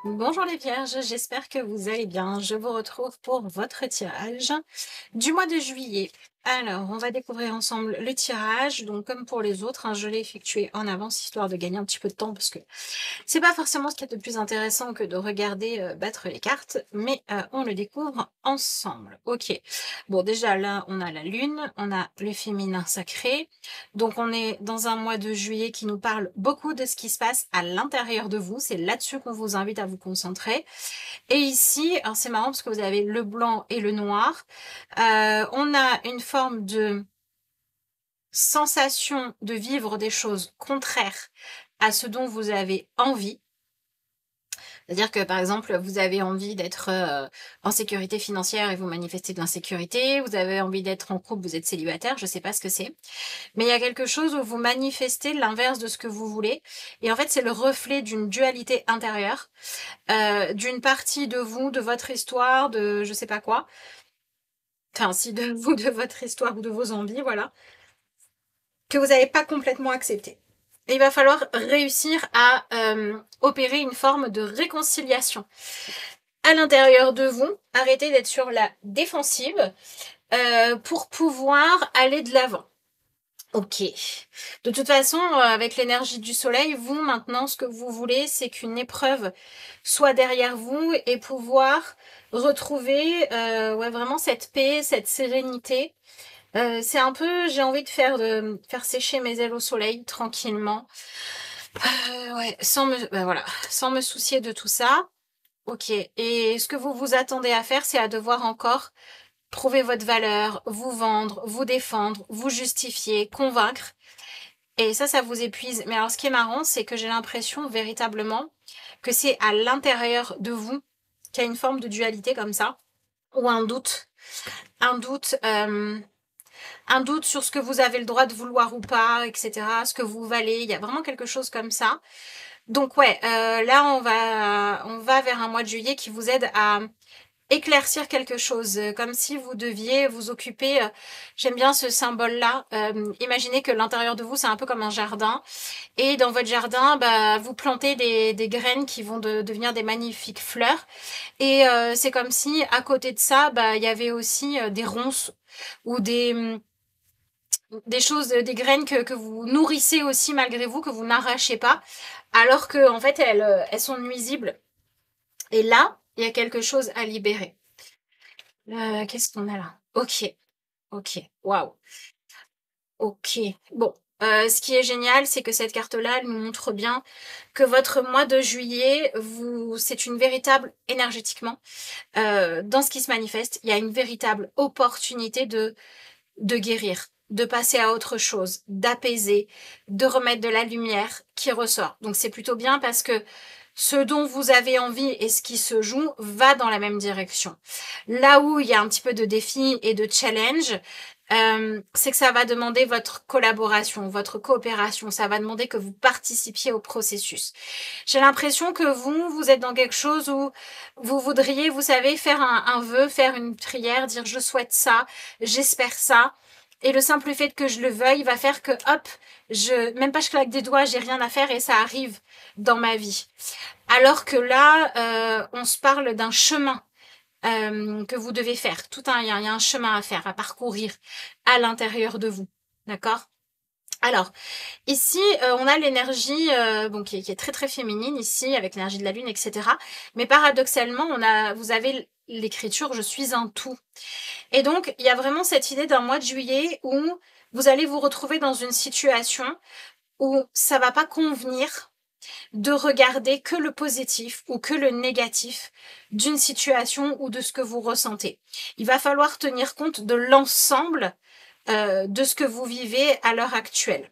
Bonjour les vierges, j'espère que vous allez bien. Je vous retrouve pour votre tirage du mois de juillet. Alors, on va découvrir ensemble le tirage. Donc, comme pour les autres, je l'ai effectué en avance, histoire de gagner un petit peu de temps, parce que c'est pas forcément ce qu'il y a de plus intéressant que de regarder battre les cartes, mais on le découvre ensemble. Ok. Bon, déjà là, on a la lune, on a le féminin sacré. Donc, on est dans un mois de juillet qui nous parle beaucoup de ce qui se passe à l'intérieur de vous. C'est là-dessus qu'on vous invite à vous concentrer. Et ici, alors c'est marrant parce que vous avez le blanc et le noir. On a une forme de sensation de vivre des choses contraires à ce dont vous avez envie. C'est-à-dire que, par exemple, vous avez envie d'être en sécurité financière et vous manifestez de l'insécurité. Vous avez envie d'être en couple, vous êtes célibataire, je ne sais pas ce que c'est. Mais il y a quelque chose où vous manifestez l'inverse de ce que vous voulez. Et en fait, c'est le reflet d'une dualité intérieure, d'une partie de vous, de votre histoire, de je sais pas quoi. Enfin, si de vous, de votre histoire ou de vos envies, voilà. Que vous n'avez pas complètement accepté. Et il va falloir réussir à opérer une forme de réconciliation à l'intérieur de vous. Arrêtez d'être sur la défensive pour pouvoir aller de l'avant. Ok. De toute façon, avec l'énergie du soleil, vous, maintenant, ce que vous voulez, c'est qu'une épreuve soit derrière vous et pouvoir retrouver ouais, vraiment cette paix, cette sérénité. C'est un peu, j'ai envie de faire sécher mes ailes au soleil tranquillement. Ouais, sans me soucier de tout ça. Ok. Et ce que vous vous attendez à faire, c'est à devoir encore prouver votre valeur, vous vendre, vous défendre, vous justifier, convaincre. Et ça vous épuise. Mais alors, ce qui est marrant, c'est que j'ai l'impression véritablement que c'est à l'intérieur de vous qu'il y a une forme de dualité comme ça, ou un doute. Un doute, un doute sur ce que vous avez le droit de vouloir ou pas, etc. Ce que vous valez. Il y a vraiment quelque chose comme ça. Donc ouais, là, on va vers un mois de juillet qui vous aide à éclaircir quelque chose, comme si vous deviez vous occuper, j'aime bien ce symbole-là, imaginez que l'intérieur de vous, c'est un peu comme un jardin, et dans votre jardin, bah, vous plantez des graines qui vont devenir des magnifiques fleurs, et c'est comme si, à côté de ça, bah, il y avait aussi des ronces, ou des choses, des graines que vous nourrissez aussi malgré vous, que vous n'arrachez pas, alors que en fait, elles sont nuisibles. Et là, il y a quelque chose à libérer. Qu'est-ce qu'on a là? Ok, ok, waouh, ok. Bon, ce qui est génial, c'est que cette carte-là, elle nous montre bien que votre mois de juillet, c'est une véritable, énergétiquement, dans ce qui se manifeste, il y a une véritable opportunité de guérir, de passer à autre chose, d'apaiser, de remettre de la lumière qui ressort. Donc c'est plutôt bien parce que ce dont vous avez envie et ce qui se joue va dans la même direction. Là où il y a un petit peu de défi et de challenge, c'est que ça va demander votre collaboration, votre coopération. Ça va demander que vous participiez au processus. J'ai l'impression que vous êtes dans quelque chose où vous voudriez, vous savez, faire un vœu, faire une prière, dire je souhaite ça, j'espère ça. Et le simple fait que je le veuille va faire que, hop, même pas je claque des doigts, j'ai rien à faire et ça arrive dans ma vie. Alors que là, on se parle d'un chemin que vous devez faire. Il y a un chemin à faire, à parcourir à l'intérieur de vous. D'accord? Alors, ici, on a l'énergie qui est très très féminine ici, avec l'énergie de la lune, etc. Mais paradoxalement, vous avez l'écriture « je suis un tout ». Et donc, il y a vraiment cette idée d'un mois de juillet où vous allez vous retrouver dans une situation où ça va pas convenir de regarder que le positif ou que le négatif d'une situation ou de ce que vous ressentez. Il va falloir tenir compte de l'ensemble de ce que vous vivez à l'heure actuelle.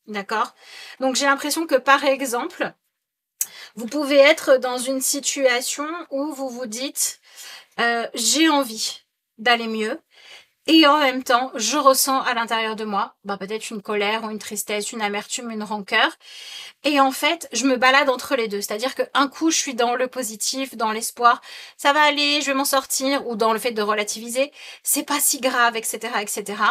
D'accord? Donc j'ai l'impression que par exemple, vous pouvez être dans une situation où vous vous dites j'ai envie d'aller mieux, et en même temps, je ressens à l'intérieur de moi peut-être une colère ou une tristesse, une amertume, une rancœur. Et en fait, je me balade entre les deux. C'est-à-dire qu'un coup, je suis dans le positif, dans l'espoir, ça va aller, je vais m'en sortir, ou dans le fait de relativiser, c'est pas si grave, etc., etc.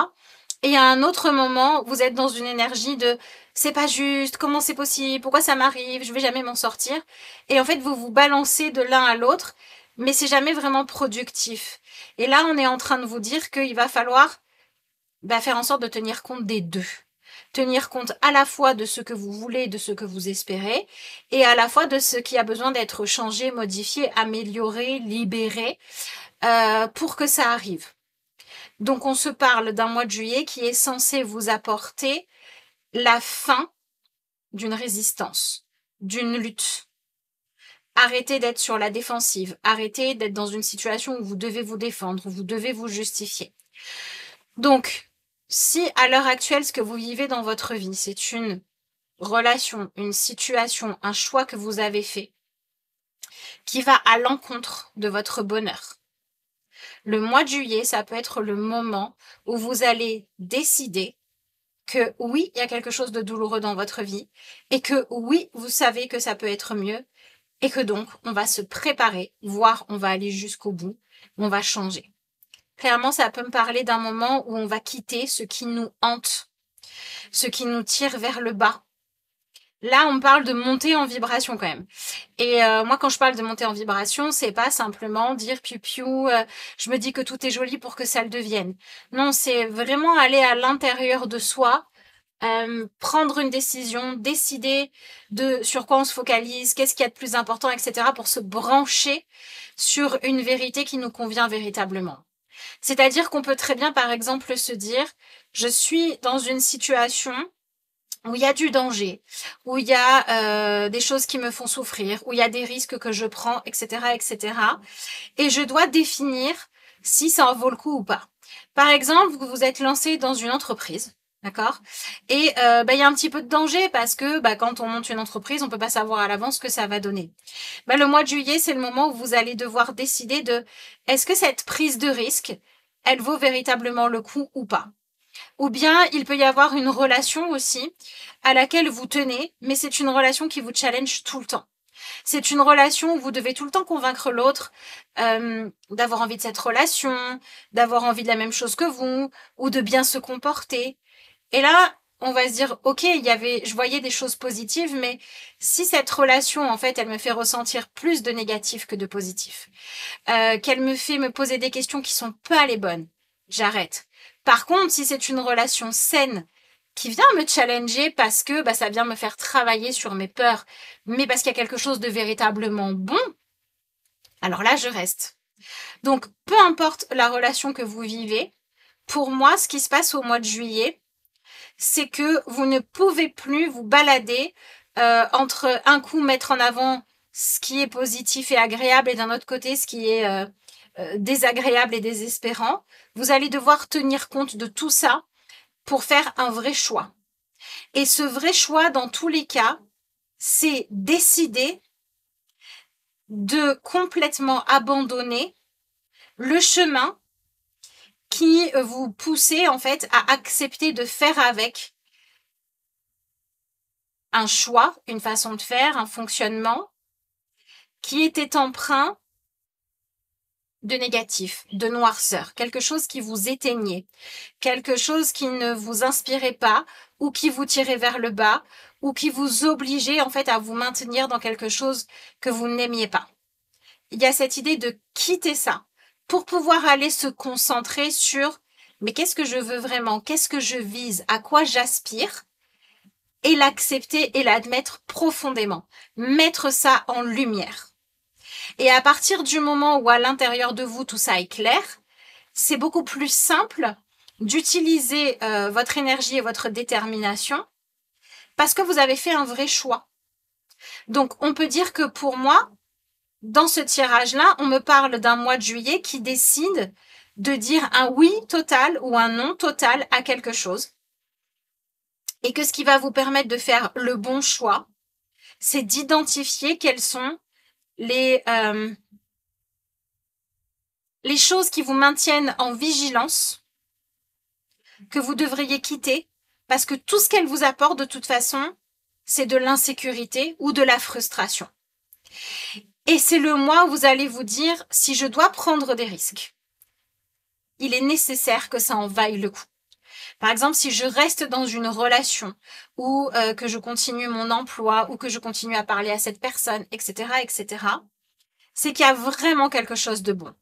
Et à un autre moment, vous êtes dans une énergie de c'est pas juste, comment c'est possible, pourquoi ça m'arrive, je vais jamais m'en sortir. Et en fait, vous vous balancez de l'un à l'autre, mais c'est jamais vraiment productif. Et là, on est en train de vous dire qu'il va falloir faire en sorte de tenir compte des deux. Tenir compte à la fois de ce que vous voulez, de ce que vous espérez, et à la fois de ce qui a besoin d'être changé, modifié, amélioré, libéré, pour que ça arrive. Donc on se parle d'un mois de juillet qui est censé vous apporter la fin d'une résistance, d'une lutte. Arrêtez d'être sur la défensive, arrêtez d'être dans une situation où vous devez vous défendre, où vous devez vous justifier. Donc, si à l'heure actuelle, ce que vous vivez dans votre vie, c'est une relation, une situation, un choix que vous avez fait, qui va à l'encontre de votre bonheur, le mois de juillet, ça peut être le moment où vous allez décider que oui, il y a quelque chose de douloureux dans votre vie et que oui, vous savez que ça peut être mieux et que donc on va se préparer, voire on va aller jusqu'au bout, on va changer. Clairement, ça peut me parler d'un moment où on va quitter ce qui nous hante, ce qui nous tire vers le bas. Là, on parle de monter en vibration quand même. Et moi, quand je parle de monter en vibration, c'est pas simplement dire piou-piou, je me dis que tout est joli pour que ça le devienne. Non, c'est vraiment aller à l'intérieur de soi, prendre une décision, décider de sur quoi on se focalise, qu'est-ce qu'il y a de plus important, etc. pour se brancher sur une vérité qui nous convient véritablement. C'est-à-dire qu'on peut très bien, par exemple, se dire, je suis dans une situation où il y a du danger, où il y a des choses qui me font souffrir, où il y a des risques que je prends, etc., etc. Et je dois définir si ça en vaut le coup ou pas. Par exemple, vous vous êtes lancé dans une entreprise, d'accord? Et il y a un petit peu de danger parce que quand on monte une entreprise, on peut pas savoir à l'avance ce que ça va donner. Le mois de juillet, c'est le moment où vous allez devoir décider de est-ce que cette prise de risque, elle vaut véritablement le coup ou pas? Ou bien il peut y avoir une relation aussi à laquelle vous tenez, mais c'est une relation qui vous challenge tout le temps. C'est une relation où vous devez tout le temps convaincre l'autre d'avoir envie de cette relation, d'avoir envie de la même chose que vous, ou de bien se comporter. Et là, on va se dire, ok, je voyais des choses positives, mais si cette relation, en fait, elle me fait ressentir plus de négatif que de positif, qu'elle me fait me poser des questions qui sont pas les bonnes, j'arrête. Par contre, si c'est une relation saine, qui vient me challenger parce que ça vient me faire travailler sur mes peurs, mais parce qu'il y a quelque chose de véritablement bon, alors là, je reste. Donc, peu importe la relation que vous vivez, pour moi, ce qui se passe au mois de juillet, c'est que vous ne pouvez plus vous balader entre un coup mettre en avant ce qui est positif et agréable et d'un autre côté ce qui est désagréable et désespérant. Vous allez devoir tenir compte de tout ça pour faire un vrai choix. Et ce vrai choix, dans tous les cas, c'est décider de complètement abandonner le chemin qui vous poussait en fait à accepter de faire avec un choix, une façon de faire, un fonctionnement qui était empreint de négatif, de noirceur, quelque chose qui vous éteignait, quelque chose qui ne vous inspirait pas ou qui vous tirait vers le bas ou qui vous obligeait en fait à vous maintenir dans quelque chose que vous n'aimiez pas. Il y a cette idée de quitter ça pour pouvoir aller se concentrer sur mais qu'est-ce que je veux vraiment, qu'est-ce que je vise, à quoi j'aspire et l'accepter et l'admettre profondément, mettre ça en lumière. Et à partir du moment où à l'intérieur de vous tout ça est clair, c'est beaucoup plus simple d'utiliser votre énergie et votre détermination parce que vous avez fait un vrai choix. Donc on peut dire que pour moi, dans ce tirage-là, on me parle d'un mois de juillet qui décide de dire un oui total ou un non total à quelque chose. Et que ce qui va vous permettre de faire le bon choix, c'est d'identifier quelles sont les choses qui vous maintiennent en vigilance, que vous devriez quitter, parce que tout ce qu'elles vous apportent, de toute façon, c'est de l'insécurité ou de la frustration. Et c'est le mois où vous allez vous dire, si je dois prendre des risques, il est nécessaire que ça en vaille le coup. Par exemple, si je reste dans une relation ou que je continue mon emploi ou que je continue à parler à cette personne, etc., etc., c'est qu'il y a vraiment quelque chose de bon.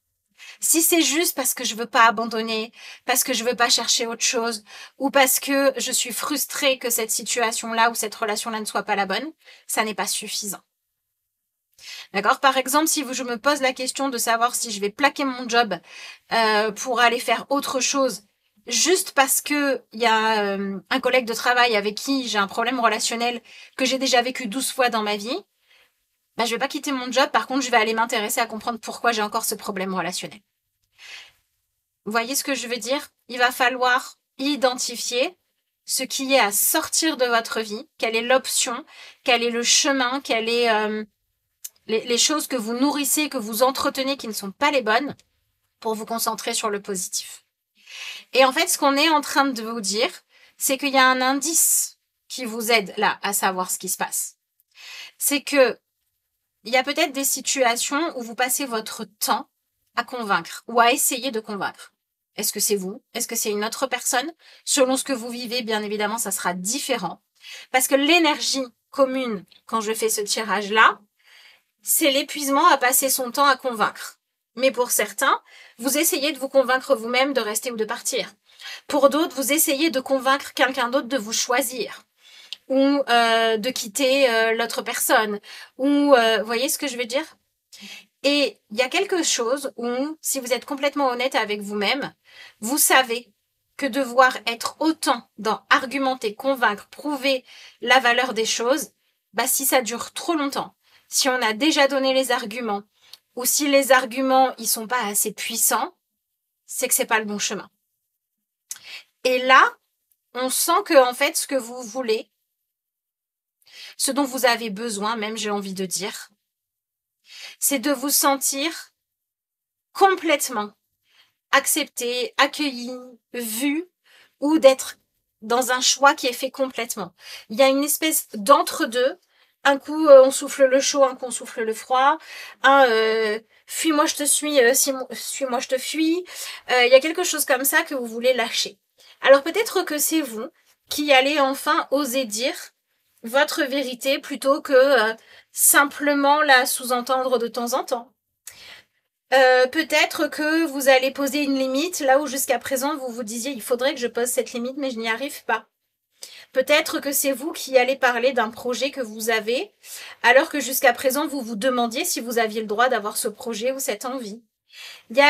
Si c'est juste parce que je veux pas abandonner, parce que je veux pas chercher autre chose, ou parce que je suis frustrée que cette situation-là ou cette relation-là ne soit pas la bonne, ça n'est pas suffisant. D'accord? Par exemple, si je me pose la question de savoir si je vais plaquer mon job pour aller faire autre chose, juste parce que il y a un collègue de travail avec qui j'ai un problème relationnel que j'ai déjà vécu 12 fois dans ma vie, bah, je vais pas quitter mon job. Par contre, je vais aller m'intéresser à comprendre pourquoi j'ai encore ce problème relationnel. Vous voyez ce que je veux dire? Il va falloir identifier ce qui est à sortir de votre vie, quelle est l'option, quel est le chemin, quelle est les choses que vous nourrissez, que vous entretenez qui ne sont pas les bonnes, pour vous concentrer sur le positif. Et en fait, ce qu'on est en train de vous dire, c'est qu'il y a un indice qui vous aide là à savoir ce qui se passe. C'est que il y a peut-être des situations où vous passez votre temps à convaincre ou à essayer de convaincre. Est-ce que c'est vous? Est-ce que c'est une autre personne? Selon ce que vous vivez, bien évidemment, ça sera différent. Parce que l'énergie commune, quand je fais ce tirage-là, c'est l'épuisement à passer son temps à convaincre. Mais pour certains, vous essayez de vous convaincre vous-même de rester ou de partir. Pour d'autres, vous essayez de convaincre quelqu'un d'autre de vous choisir ou de quitter l'autre personne. Ou voyez ce que je veux dire? Et il y a quelque chose où, si vous êtes complètement honnête avec vous-même, vous savez que devoir être autant dans argumenter, convaincre, prouver la valeur des choses, bah si ça dure trop longtemps, si on a déjà donné les arguments, ou si les arguments ils sont pas assez puissants, c'est que c'est pas le bon chemin. Et là, on sent que en fait ce que vous voulez, ce dont vous avez besoin, même j'ai envie de dire, c'est de vous sentir complètement accepté, accueilli, vu, ou d'être dans un choix qui est fait complètement. Il y a une espèce d'entre-deux. Un coup, on souffle le chaud, un coup, on souffle le froid. Fuis-moi, je te suis, suis-moi, je te fuis. Il y a quelque chose comme ça que vous voulez lâcher. Alors peut-être que c'est vous qui allez enfin oser dire votre vérité plutôt que simplement la sous-entendre de temps en temps. Peut-être que vous allez poser une limite là où jusqu'à présent vous vous disiez il faudrait que je pose cette limite mais je n'y arrive pas. Peut-être que c'est vous qui allez parler d'un projet que vous avez alors que jusqu'à présent vous vous demandiez si vous aviez le droit d'avoir ce projet ou cette envie. Il y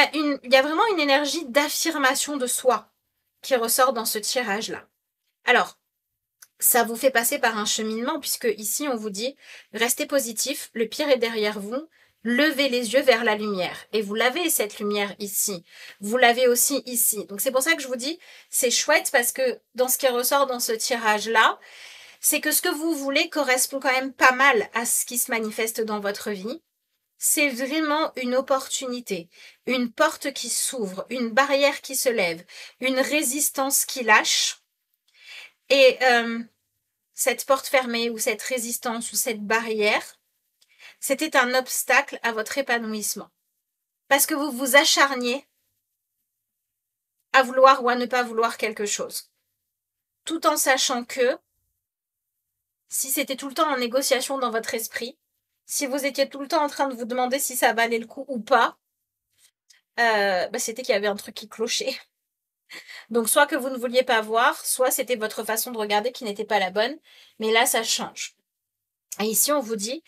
a vraiment une énergie d'affirmation de soi qui ressort dans ce tirage-là. Alors, ça vous fait passer par un cheminement puisque ici on vous dit restez positif, le pire est derrière vous, levez les yeux vers la lumière. Et vous l'avez cette lumière ici, vous l'avez aussi ici. Donc c'est pour ça que je vous dis c'est chouette parce que dans ce qui ressort dans ce tirage-là, c'est que ce que vous voulez correspond quand même pas mal à ce qui se manifeste dans votre vie. C'est vraiment une opportunité, une porte qui s'ouvre, une barrière qui se lève, une résistance qui lâche. Et cette porte fermée ou cette résistance ou cette barrière, c'était un obstacle à votre épanouissement. Parce que vous vous acharniez à vouloir ou à ne pas vouloir quelque chose. Tout en sachant que si c'était tout le temps en négociation dans votre esprit, si vous étiez tout le temps en train de vous demander si ça valait le coup ou pas, c'était qu'il y avait un truc qui clochait. Donc soit que vous ne vouliez pas voir, soit c'était votre façon de regarder qui n'était pas la bonne. Mais là, ça change. Et ici, on vous dit,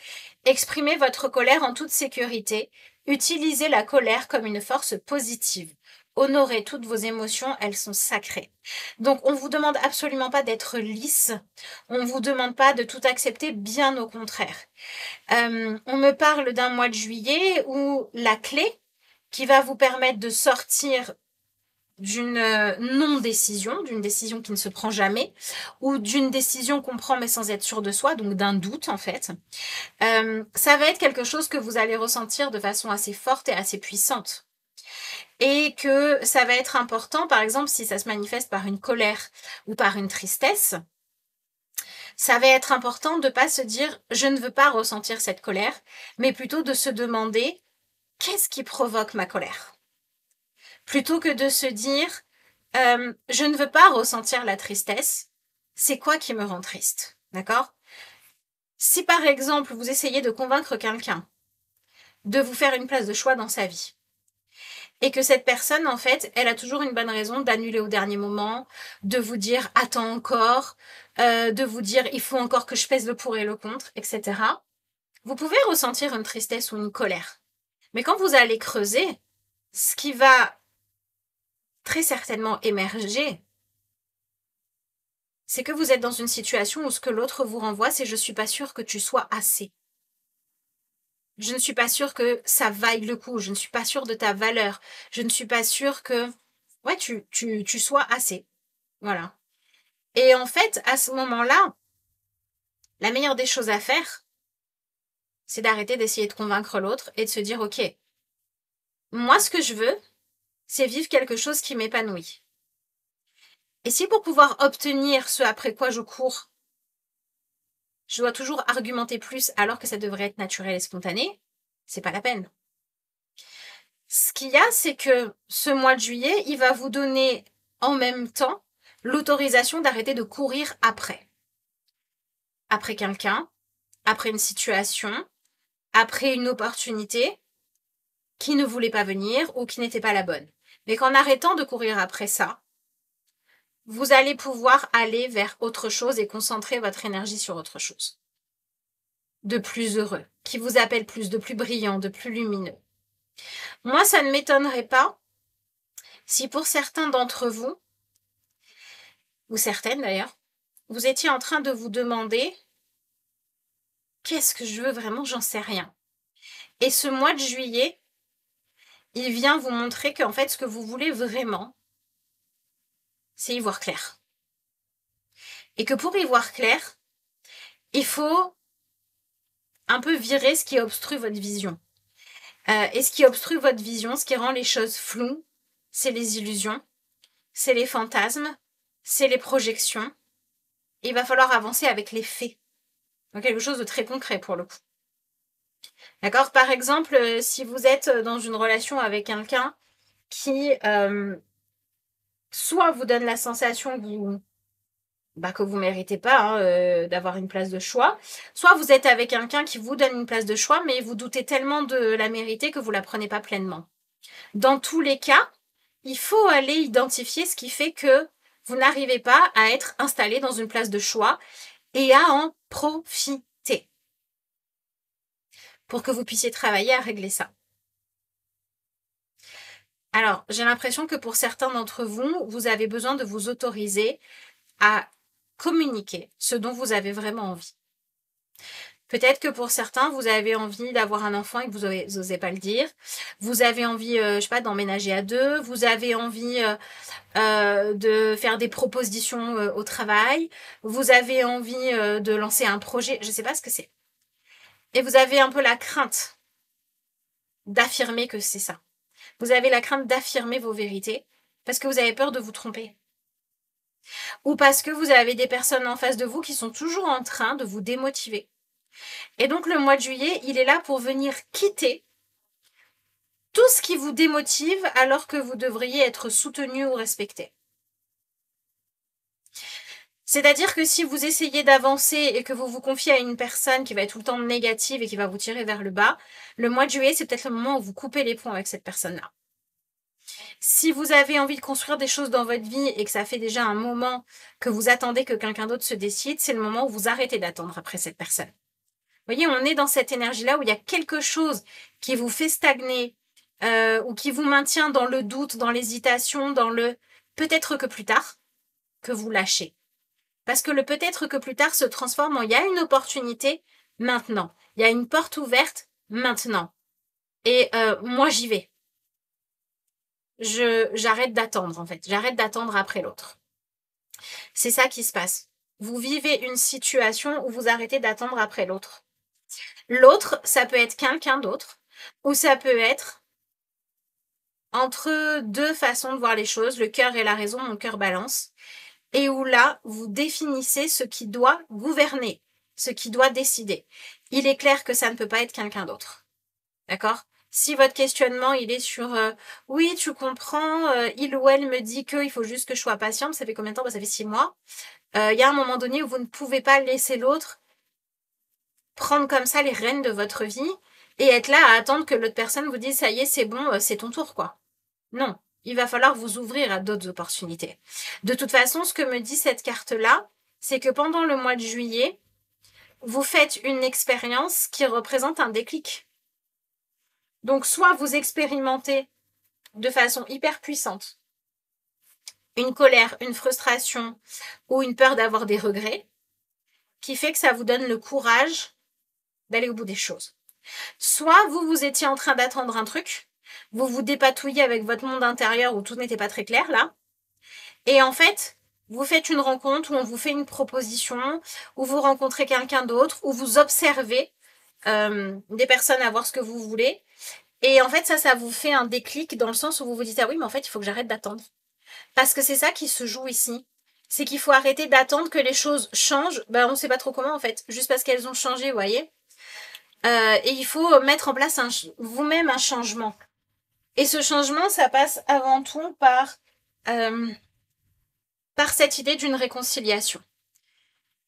exprimez votre colère en toute sécurité. Utilisez la colère comme une force positive. Honorez toutes vos émotions, elles sont sacrées. Donc, on vous demande absolument pas d'être lisse. On vous demande pas de tout accepter, bien au contraire. On me parle d'un mois de juillet où la clé qui va vous permettre de sortir d'une non-décision, d'une décision qui ne se prend jamais, ou d'une décision qu'on prend mais sans être sûr de soi, donc d'un doute en fait. Ça va être quelque chose que vous allez ressentir de façon assez forte et assez puissante. Et que ça va être important, par exemple, si ça se manifeste par une colère ou par une tristesse, ça va être important de ne pas se dire « je ne veux pas ressentir cette colère », mais plutôt de se demander « qu'est-ce qui provoque ma colère ?» Plutôt que de se dire Je ne veux pas ressentir la tristesse. C'est quoi qui me rend triste? D'accord? Si par exemple, vous essayez de convaincre quelqu'un de vous faire une place de choix dans sa vie, et que cette personne, en fait, elle a toujours une bonne raison d'annuler au dernier moment, de vous dire attends encore, de vous dire il faut encore que je pèse le pour et le contre, etc. Vous pouvez ressentir une tristesse ou une colère. Mais quand vous allez creuser, ce qui va très certainement émerger, c'est que vous êtes dans une situation où ce que l'autre vous renvoie, c'est je suis pas sûre que tu sois assez. Je ne suis pas sûre que ça vaille le coup. Je ne suis pas sûre de ta valeur. Je ne suis pas sûre que ouais, tu sois assez. Voilà. Et en fait, à ce moment-là, la meilleure des choses à faire, c'est d'arrêter d'essayer de convaincre l'autre et de se dire, OK, moi, ce que je veux, c'est vivre quelque chose qui m'épanouit. Et si pour pouvoir obtenir ce après quoi je cours, je dois toujours argumenter plus alors que ça devrait être naturel et spontané, c'est pas la peine. Ce qu'il y a, c'est que ce mois de juillet, il va vous donner en même temps l'autorisation d'arrêter de courir après. Après quelqu'un, après une situation, après une opportunité qui ne voulait pas venir ou qui n'était pas la bonne. Mais qu'en arrêtant de courir après ça, vous allez pouvoir aller vers autre chose et concentrer votre énergie sur autre chose. De plus heureux, qui vous appelle plus, de plus brillant, de plus lumineux. Moi, ça ne m'étonnerait pas si pour certains d'entre vous, ou certaines d'ailleurs, vous étiez en train de vous demander qu'est-ce que je veux vraiment, j'en sais rien. Et ce mois de juillet, il vient vous montrer qu'en fait, ce que vous voulez vraiment, c'est y voir clair. Et que pour y voir clair, il faut un peu virer ce qui obstrue votre vision. Et ce qui obstrue votre vision, ce qui rend les choses floues, c'est les illusions, c'est les fantasmes, c'est les projections. Et il va falloir avancer avec les faits. Donc quelque chose de très concret pour le coup. D'accord? Par exemple, si vous êtes dans une relation avec quelqu'un qui soit vous donne la sensation que vous méritez pas d'avoir une place de choix, soit vous êtes avec quelqu'un qui vous donne une place de choix, mais vous doutez tellement de la mériter que vous la prenez pas pleinement. Dans tous les cas, il faut aller identifier ce qui fait que vous n'arrivez pas à être installé dans une place de choix et à en profiter pour que vous puissiez travailler à régler ça. Alors, j'ai l'impression que pour certains d'entre vous, vous avez besoin de vous autoriser à communiquer ce dont vous avez vraiment envie. Peut-être que pour certains, vous avez envie d'avoir un enfant et que vous n'osez pas le dire. Vous avez envie, je sais pas, d'emménager à deux. Vous avez envie de faire des propositions au travail. Vous avez envie de lancer un projet. Je ne sais pas ce que c'est. Et vous avez un peu la crainte d'affirmer que c'est ça. Vous avez la crainte d'affirmer vos vérités parce que vous avez peur de vous tromper. Ou parce que vous avez des personnes en face de vous qui sont toujours en train de vous démotiver. Et donc le mois de juillet, il est là pour venir quitter tout ce qui vous démotive alors que vous devriez être soutenu ou respecté. C'est-à-dire que si vous essayez d'avancer et que vous vous confiez à une personne qui va être tout le temps négative et qui va vous tirer vers le bas, le mois de juillet, c'est peut-être le moment où vous coupez les ponts avec cette personne-là. Si vous avez envie de construire des choses dans votre vie et que ça fait déjà un moment que vous attendez que quelqu'un d'autre se décide, c'est le moment où vous arrêtez d'attendre après cette personne. Vous voyez, on est dans cette énergie-là où il y a quelque chose qui vous fait stagner ou qui vous maintient dans le doute, dans l'hésitation, dans le peut-être que plus tard, que vous lâchez. Parce que le peut-être que plus tard se transforme en il y a une opportunité maintenant. Il y a une porte ouverte maintenant. Et moi, j'y vais. J'arrête d'attendre, en fait. J'arrête d'attendre après l'autre. C'est ça qui se passe. Vous vivez une situation où vous arrêtez d'attendre après l'autre. L'autre, ça peut être quelqu'un d'autre, ou ça peut être entre deux façons de voir les choses, le cœur et la raison, mon cœur balance, et où là, vous définissez ce qui doit gouverner, ce qui doit décider. Il est clair que ça ne peut pas être quelqu'un d'autre. D'accord ? Si votre questionnement, il est sur oui, tu comprends, il ou elle me dit qu'il faut juste que je sois patiente. Ça fait combien de temps? Ça fait 6 mois. Il y a un moment donné où vous ne pouvez pas laisser l'autre prendre comme ça les rênes de votre vie et être là à attendre que l'autre personne vous dise ça y est, c'est bon, c'est ton tour, quoi. Non, il va falloir vous ouvrir à d'autres opportunités. De toute façon, ce que me dit cette carte-là, c'est que pendant le mois de juillet, vous faites une expérience qui représente un déclic. Donc, soit vous expérimentez de façon hyper puissante une colère, une frustration ou une peur d'avoir des regrets, qui fait que ça vous donne le courage d'aller au bout des choses. Soit vous étiez en train d'attendre un truc, vous vous dépatouillez avec votre monde intérieur où tout n'était pas très clair là, et en fait, vous faites une rencontre où on vous fait une proposition, où vous rencontrez quelqu'un d'autre, où vous observez des personnes à voir ce que vous voulez, et en fait ça vous fait un déclic dans le sens où vous vous dites ah oui mais en fait il faut que j'arrête d'attendre. Parce que c'est ça qui se joue ici. C'est qu'il faut arrêter d'attendre que les choses changent. On ne sait pas trop comment en fait. Juste parce qu'elles ont changé, vous voyez. Et il faut mettre en place vous-même un changement. Et ce changement, ça passe avant tout par cette idée d'une réconciliation.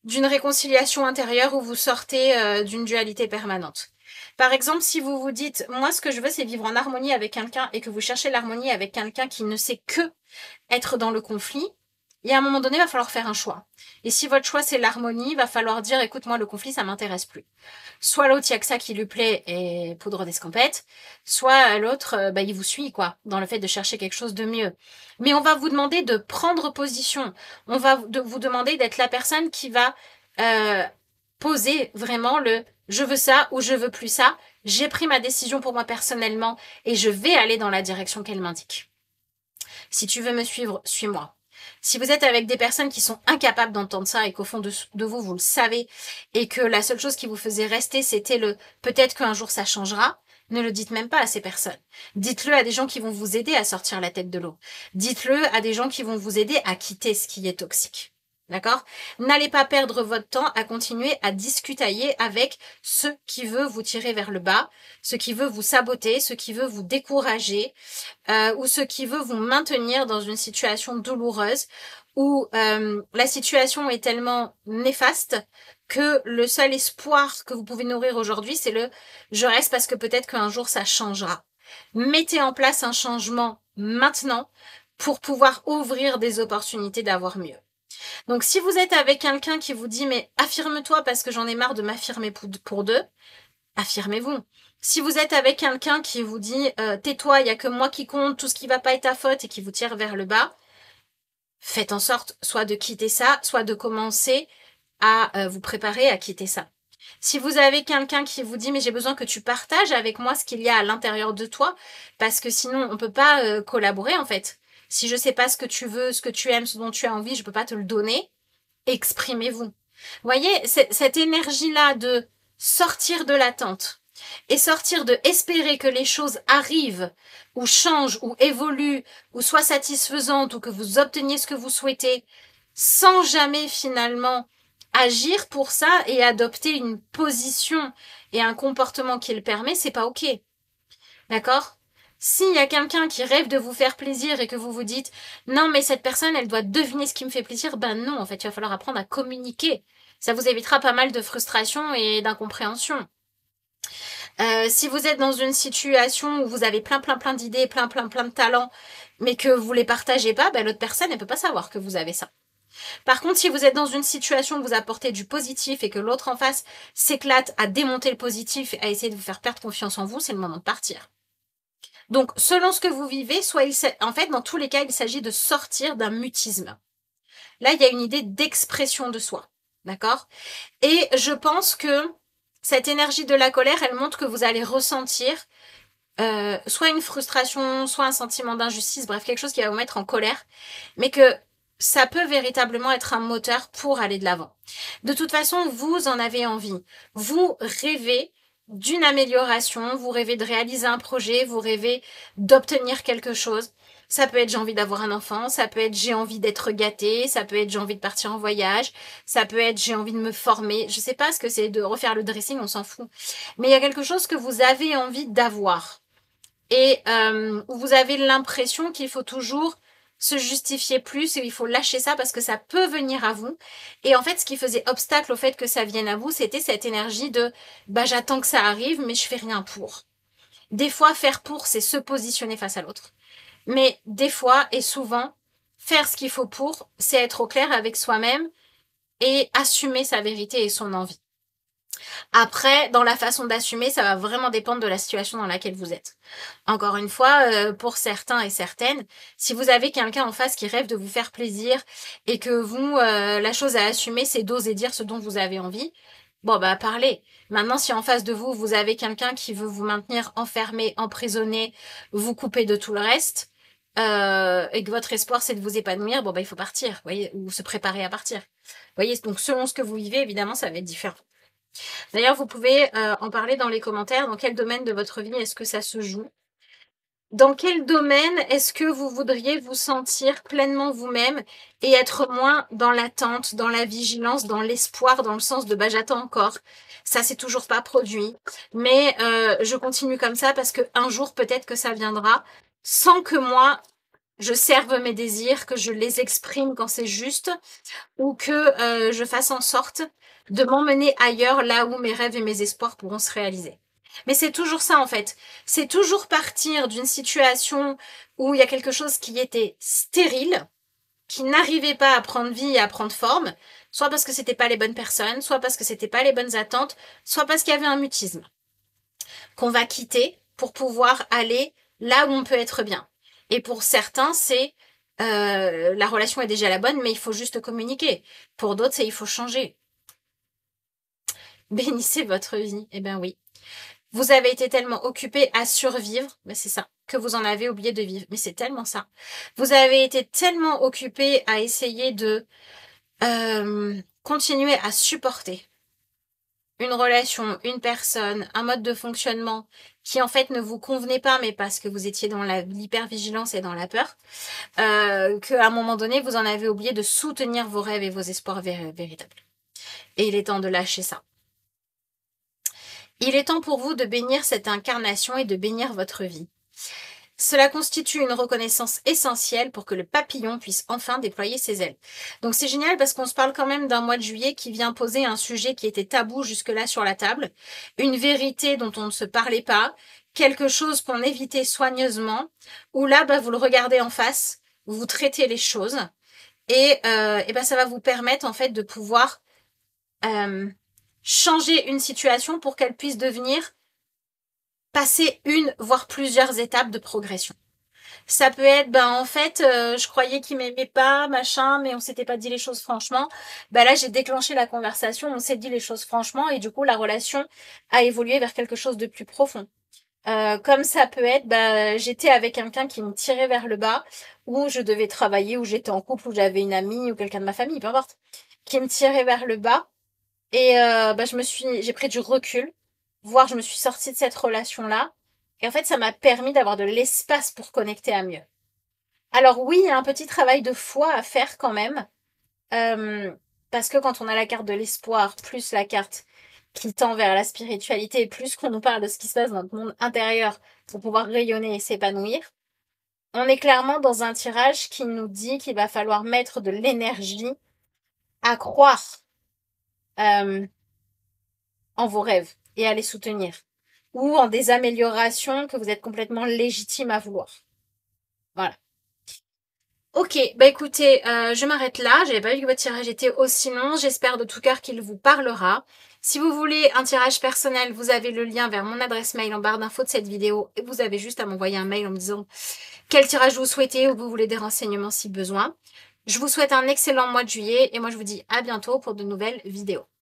D'une réconciliation intérieure où vous sortez d'une dualité permanente. Par exemple, si vous vous dites, moi ce que je veux c'est vivre en harmonie avec quelqu'un et que vous cherchez l'harmonie avec quelqu'un qui ne sait que être dans le conflit, et à un moment donné, il va falloir faire un choix. Et si votre choix c'est l'harmonie, il va falloir dire, écoute, moi le conflit ça m'intéresse plus. Soit l'autre, il y a que ça qui lui plaît et poudre d'escampette, soit l'autre, il vous suit quoi, dans le fait de chercher quelque chose de mieux. Mais on va vous demander de prendre position. On va vous demander d'être la personne qui va poser vraiment le je veux ça ou je veux plus ça. J'ai pris ma décision pour moi personnellement et je vais aller dans la direction qu'elle m'indique. Si tu veux me suivre, suis-moi. Si vous êtes avec des personnes qui sont incapables d'entendre ça et qu'au fond de vous, vous le savez, et que la seule chose qui vous faisait rester, c'était le peut-être qu'un jour ça changera, ne le dites même pas à ces personnes. Dites-le à des gens qui vont vous aider à sortir la tête de l'eau. Dites-le à des gens qui vont vous aider à quitter ce qui est toxique. D'accord? N'allez pas perdre votre temps à continuer à discutailler avec ce qui veut vous tirer vers le bas, ce qui veut vous saboter, ce qui veut vous décourager, ou ce qui veut vous maintenir dans une situation douloureuse où la situation est tellement néfaste que le seul espoir que vous pouvez nourrir aujourd'hui, c'est le « je reste parce que peut-être qu'un jour ça changera ». Mettez en place un changement maintenant pour pouvoir ouvrir des opportunités d'avoir mieux. Donc si vous êtes avec quelqu'un qui vous dit « mais affirme-toi parce que j'en ai marre de m'affirmer pour deux », affirmez-vous. Si vous êtes avec quelqu'un qui vous dit tais-toi, il n'y a que moi qui compte, tout ce qui va pas est ta faute et qui vous tire vers le bas, faites en sorte soit de quitter ça, soit de commencer à vous préparer à quitter ça. Si vous avez quelqu'un qui vous dit mais j'ai besoin que tu partages avec moi ce qu'il y a à l'intérieur de toi, parce que sinon on peut pas collaborer en fait. Si je sais pas ce que tu veux, ce que tu aimes, ce dont tu as envie, je peux pas te le donner, exprimez-vous. Voyez, cette énergie-là de sortir de l'attente et sortir de espérer que les choses arrivent ou changent ou évoluent ou soient satisfaisantes ou que vous obteniez ce que vous souhaitez sans jamais finalement agir pour ça et adopter une position et un comportement qui le permet, c'est pas ok. D'accord ? S'il y a quelqu'un qui rêve de vous faire plaisir et que vous vous dites « Non, mais cette personne, elle doit deviner ce qui me fait plaisir », ben non, en fait, il va falloir apprendre à communiquer. Ça vous évitera pas mal de frustration et d'incompréhension. Si vous êtes dans une situation où vous avez plein d'idées, plein de talents, mais que vous les partagez pas, ben l'autre personne, elle peut pas savoir que vous avez ça. Par contre, si vous êtes dans une situation où vous apportez du positif et que l'autre en face s'éclate à démonter le positif et à essayer de vous faire perdre confiance en vous, c'est le moment de partir. Donc, selon ce que vous vivez, en fait, dans tous les cas, il s'agit de sortir d'un mutisme. Là, il y a une idée d'expression de soi. D'accord ? Et je pense que cette énergie de la colère, elle montre que vous allez ressentir soit une frustration, soit un sentiment d'injustice, bref, quelque chose qui va vous mettre en colère, mais que ça peut véritablement être un moteur pour aller de l'avant. De toute façon, vous en avez envie. Vous rêvez d'une amélioration, vous rêvez de réaliser un projet, vous rêvez d'obtenir quelque chose. Ça peut être j'ai envie d'avoir un enfant, ça peut être j'ai envie d'être gâtée, ça peut être j'ai envie de partir en voyage, ça peut être j'ai envie de me former. Je sais pas ce que c'est de refaire le dressing, on s'en fout. Mais il y a quelque chose que vous avez envie d'avoir. et où vous avez l'impression qu'il faut toujours se justifier plus et il faut lâcher ça parce que ça peut venir à vous. Et en fait, ce qui faisait obstacle au fait que ça vienne à vous, c'était cette énergie de bah j'attends que ça arrive, mais je fais rien pour. Des fois, faire pour, c'est se positionner face à l'autre. Mais des fois et souvent, faire ce qu'il faut pour, c'est être au clair avec soi-même et assumer sa vérité et son envie. Après, dans la façon d'assumer, ça va vraiment dépendre de la situation dans laquelle vous êtes. Encore une fois, pour certains et certaines, si vous avez quelqu'un en face qui rêve de vous faire plaisir et que vous, la chose à assumer, c'est d'oser dire ce dont vous avez envie, bon, bah parlez. Maintenant, si en face de vous, vous avez quelqu'un qui veut vous maintenir enfermé, emprisonné, vous couper de tout le reste, et que votre espoir, c'est de vous épanouir, bon, bah il faut partir, voyez, ou se préparer à partir. Voyez, donc selon ce que vous vivez, évidemment, ça va être différent. D'ailleurs, vous pouvez en parler dans les commentaires. Dans quel domaine de votre vie est-ce que ça se joue? Dans quel domaine est-ce que vous voudriez vous sentir pleinement vous-même et être moins dans l'attente, dans la vigilance, dans l'espoir, dans le sens de bah j'attends encore. Ça c'est toujours pas produit, mais je continue comme ça parce que un jour peut-être que ça viendra, sans que moi je serve mes désirs, que je les exprime quand c'est juste, ou que je fasse en sorte de m'emmener ailleurs, là où mes rêves et mes espoirs pourront se réaliser. Mais c'est toujours ça en fait. C'est toujours partir d'une situation où il y a quelque chose qui était stérile, qui n'arrivait pas à prendre vie et à prendre forme, soit parce que c'était pas les bonnes personnes, soit parce que c'était pas les bonnes attentes, soit parce qu'il y avait un mutisme qu'on va quitter pour pouvoir aller là où on peut être bien. Et pour certains, c'est la relation est déjà la bonne, mais il faut juste communiquer. Pour d'autres, c'est il faut changer. Bénissez votre vie. Eh bien oui. Vous avez été tellement occupé à survivre, mais c'est ça, que vous en avez oublié de vivre. Mais c'est tellement ça. Vous avez été tellement occupé à essayer de continuer à supporter une relation, une personne, un mode de fonctionnement qui en fait ne vous convenait pas, mais parce que vous étiez dans l'hypervigilance et dans la peur, qu'à un moment donné, vous en avez oublié de soutenir vos rêves et vos espoirs véritables. Et il est temps de lâcher ça. Il est temps pour vous de bénir cette incarnation et de bénir votre vie. Cela constitue une reconnaissance essentielle pour que le papillon puisse enfin déployer ses ailes. Donc c'est génial parce qu'on se parle quand même d'un mois de juillet qui vient poser un sujet qui était tabou jusque-là sur la table, une vérité dont on ne se parlait pas, quelque chose qu'on évitait soigneusement, où là, bah, vous le regardez en face, vous traitez les choses, et bah, ça va vous permettre en fait de pouvoir changer une situation pour qu'elle puisse devenir passer une, voire plusieurs étapes de progression. Ça peut être, ben en fait, je croyais qu'il m'aimait pas, machin, mais on s'était pas dit les choses franchement. Ben là, j'ai déclenché la conversation, on s'est dit les choses franchement, et du coup, la relation a évolué vers quelque chose de plus profond. Comme ça peut être, ben, j'étais avec quelqu'un qui me tirait vers le bas, où je devais travailler, où j'étais en couple, où j'avais une amie ou quelqu'un de ma famille, peu importe, qui me tirait vers le bas. Et ben, j'ai pris du recul, voire je me suis sortie de cette relation-là. Et en fait, ça m'a permis d'avoir de l'espace pour connecter à mieux. Alors oui, il y a un petit travail de foi à faire quand même. Parce que quand on a la carte de l'espoir, plus la carte qui tend vers la spiritualité, plus qu'on nous parle de ce qui se passe dans notre monde intérieur pour pouvoir rayonner et s'épanouir, on est clairement dans un tirage qui nous dit qu'il va falloir mettre de l'énergie à croire en vos rêves et à les soutenir. Ou en des améliorations que vous êtes complètement légitime à vouloir. Voilà. Ok, bah écoutez, je m'arrête là. J'avais pas vu que votre tirage était aussi long. J'espère de tout cœur qu'il vous parlera. Si vous voulez un tirage personnel, vous avez le lien vers mon adresse mail en barre d'infos de cette vidéo. Et vous avez juste à m'envoyer un mail en me disant quel tirage vous souhaitez ou vous voulez des renseignements si besoin. Je vous souhaite un excellent mois de juillet et moi je vous dis à bientôt pour de nouvelles vidéos.